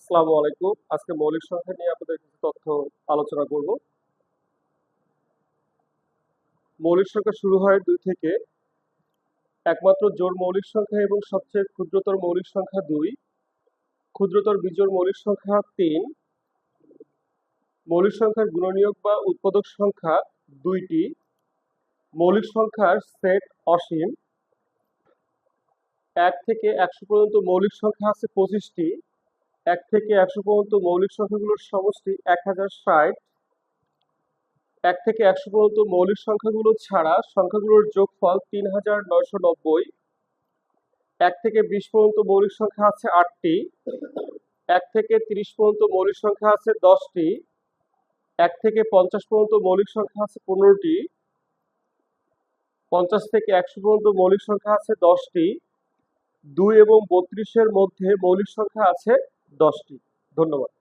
আসসালামু আলাইকুম। আজকে মৌলিক সংখ্যা নিয়ে আপনাদের কিছু তথ্য আলোচনা করব। মৌলিক সংখ্যা শুরু হয় 2 থেকে। একমাত্র জোড় মৌলিক সংখ্যা এবং সবচেয়ে ক্ষুদ্রতর মৌলিক সংখ্যা 2। ক্ষুদ্রতর বিজোড় মৌলিক সংখ্যা 3। মৌলিক সংখ্যার গুণনীয়ক বা উৎপাদক সংখ্যা 2টি। মৌলিক সংখ্যার সেট অসীম। 1 থেকে 100 পর্যন্ত মৌলিক সংখ্যা আছে 25টি। 1 থেকে 100 পর্যন্ত মৌলিক সংখ্যাগুলোর সমষ্টি 1060। 1 থেকে 100 পর্যন্ত মৌলিক সংখ্যাগুলো ছাড়া সংখ্যাগুলোর যোগফল 3990। 1 থেকে 20 পর্যন্ত মৌলিক সংখ্যা আছে 8টি। 1 থেকে 30 পর্যন্ত মৌলিক সংখ্যা আছে 10টি। 1 থেকে 50 পর্যন্ত মৌলিক সংখ্যা আছে 15টি। 50 থেকে 100 পর্যন্ত মৌলিক সংখ্যা আছে 10টি। 2 এবং 32 এর মধ্যে মৌলিক সংখ্যা আছে 10টি। ধন্যবাদ।